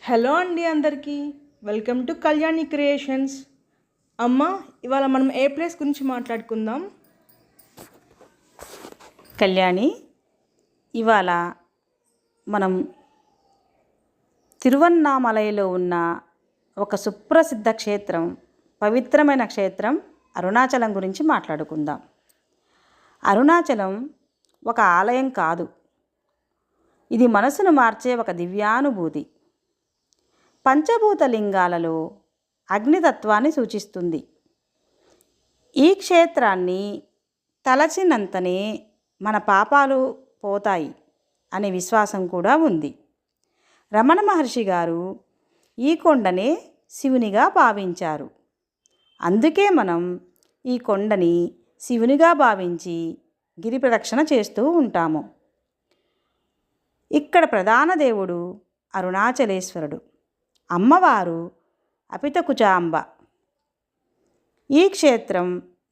Hello అండి అందరికీ. Welcome to Kalyani creations. అమ్మ, ఇవాళ మనం ఏ ప్లేస్ గురించి మాట్లాడుకుందాం? కళ్యాణి, ఇవాళ మనం తిరువన్నామలైలో ఉన్న ఒక సుప్రసిద్ధ క్షేత్రం, పవిత్రమైన క్షేత్రం అరుణాచలం గురించి మాట్లాడుకుందాం. అరుణాచలం ఒక ఆలయం కాదు, ఇది మనసును మార్చే ఒక దివ్యానుభూతి. పంచభూత లింగాలలో అగ్నితత్వాన్ని సూచిస్తుంది. ఈ క్షేత్రాన్ని తలచినంతనే మన పాపాలు పోతాయి అనే విశ్వాసం కూడా ఉంది. రమణ మహర్షి గారు ఈ కొండనే శివునిగా భావించారు. అందుకే మనం ఈ కొండని శివునిగా భావించి గిరి ప్రదక్షిణ చేస్తూ ఉంటాము. ఇక్కడ ప్రధాన దేవుడు అరుణాచలేశ్వరుడు, అమ్మవారు అపితకుచాంబ. ఈ క్షేత్రం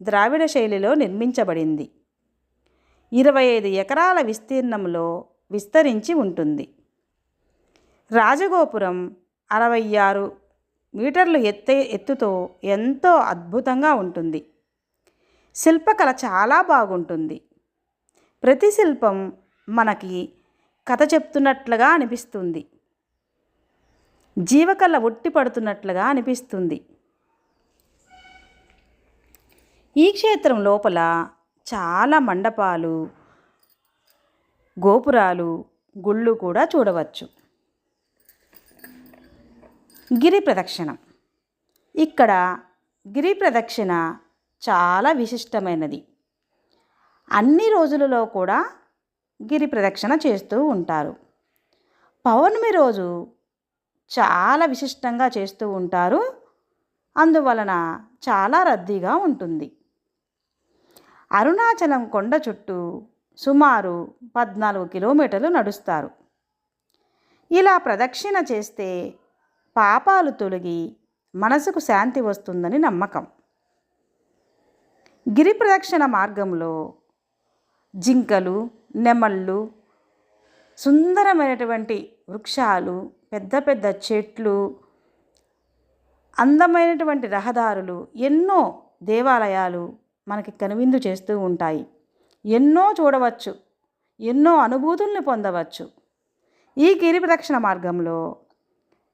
ద్రావిడ శైలిలో నిర్మించబడింది. 25 ఎకరాల విస్తీర్ణంలో విస్తరించి ఉంటుంది. రాజగోపురం 66 మీటర్లు ఎత్తుతో ఎంతో అద్భుతంగా ఉంటుంది. శిల్పకళ చాలా బాగుంటుంది. ప్రతి శిల్పం మనకి కథ చెప్తున్నట్లుగా అనిపిస్తుంది, జీవకళ ఒట్టి పడుతున్నట్లుగా అనిపిస్తుంది. ఈ క్షేత్రం లోపల చాలా మండపాలు, గోపురాలు, గుళ్ళు కూడా చూడవచ్చు. గిరి ప్రదక్షిణ. ఇక్కడ గిరి ప్రదక్షిణ చాలా విశిష్టమైనది. అన్ని రోజులలో కూడా గిరి ప్రదక్షిణ చేస్తూ ఉంటారు. పౌర్ణమి రోజు చాలా విశిష్టంగా చేస్తూ ఉంటారు. అందువలన చాలా రద్దీగా ఉంటుంది. అరుణాచలం కొండ చుట్టూ సుమారు 14 కిలోమీటర్లు నడుస్తారు. ఇలా ప్రదక్షిణ చేస్తే పాపాలు తొలగి మనసుకు శాంతి వస్తుందని నమ్మకం. గిరి ప్రదక్షిణ మార్గంలో జింకలు, నెమళ్ళు, సుందరమైనటువంటి వృక్షాలు, పెద్ద పెద్ద చెట్లు, అందమైనటువంటి రహదారులు, ఎన్నో దేవాలయాలు మనకి కనువిందు చేస్తూ ఉంటాయి. ఎన్నో చూడవచ్చు, ఎన్నో అనుభూతుల్ని పొందవచ్చు. ఈ గిరి ప్రదక్షిణ మార్గంలో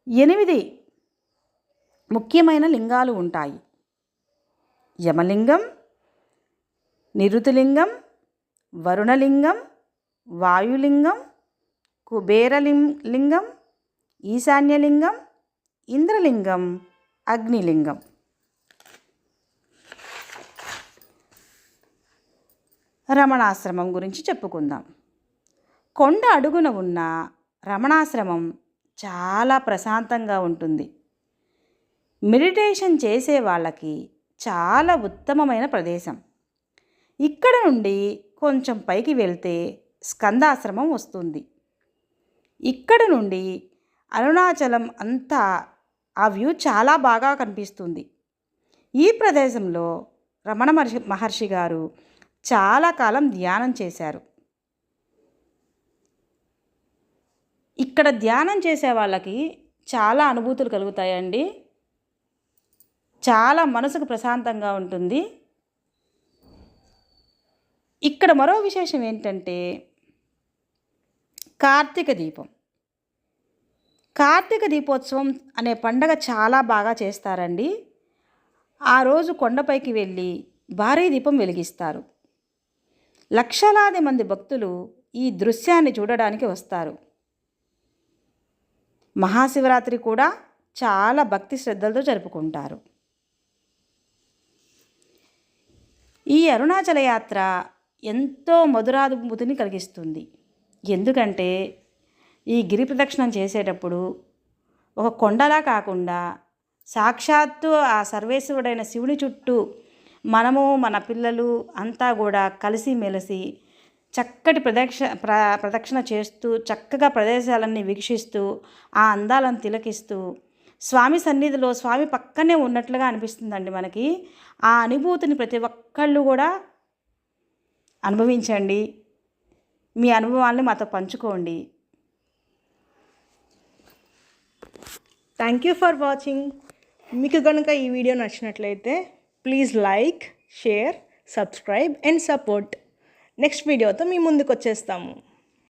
8 ముఖ్యమైన లింగాలు ఉంటాయి. యమలింగం, నిరుతిలింగం, వరుణలింగం, వాయులింగం, కుబేరలింగం, ఈశాన్యలింగం, ఇంద్రలింగం, అగ్నిలింగం. రమణాశ్రమం గురించి చెప్పుకుందాం. కొండ అడుగున ఉన్న రమణాశ్రమం చాలా ప్రశాంతంగా ఉంటుంది. మెడిటేషన్ చేసే వాళ్ళకి చాలా ఉత్తమమైన ప్రదేశం. ఇక్కడ నుండి కొంచెం పైకి వెళ్తే స్కందాశ్రమం వస్తుంది. ఇక్కడ నుండి అరుణాచలం అంతా ఆ వ్యూ చాలా బాగా కనిపిస్తుంది. ఈ ప్రదేశంలో రమణ మహర్షి గారు చాలా కాలం ధ్యానం చేశారు. ఇక్కడ ధ్యానం చేసే వాళ్ళకి చాలా అనుభూతులు కలుగుతాయండి. చాలా మనసుకు ప్రశాంతంగా ఉంటుంది. ఇక్కడ మరో విశేషం ఏంటంటే కార్తీక దీపం. కార్తీక దీపోత్సవం అనే పండగ చాలా బాగా చేస్తారండి. ఆ రోజు కొండపైకి వెళ్ళి భారీ దీపం వెలిగిస్తారు. లక్షలాది మంది భక్తులు ఈ దృశ్యాన్ని చూడడానికి వస్తారు. మహాశివరాత్రి కూడా చాలా భక్తి శ్రద్ధలతో జరుపుకుంటారు. ఈ అరుణాచల యాత్ర ఎంతో మధురానుభూతిని కలిగిస్తుంది. ఎందుకంటే ఈ గిరి ప్రదక్షిణం చేసేటప్పుడు ఒక కొండలా కాకుండా సాక్షాత్తు ఆ సర్వేశ్వరుడైన శివుని చుట్టూ మనము, మన పిల్లలు అంతా కూడా కలిసిమెలిసి చక్కటి ప్రదక్షిణ చేస్తూ చక్కగా ప్రదేశాలన్నీ వీక్షిస్తూ ఆ అందాలను తిలకిస్తూ స్వామి సన్నిధిలో స్వామి పక్కనే ఉన్నట్లుగా అనిపిస్తుందండి మనకి. ఆ అనుభూతిని ప్రతి ఒక్కళ్ళు కూడా అనుభవించండి. మీ అనుభవాల్ని మాతో పంచుకోండి. Thank you for watching. మీకు కనుక ఈ వీడియో నచ్చినట్లయితే please like, share, subscribe and support. Next వీడియోతో మీ ముందుకు వచ్చేస్తాము.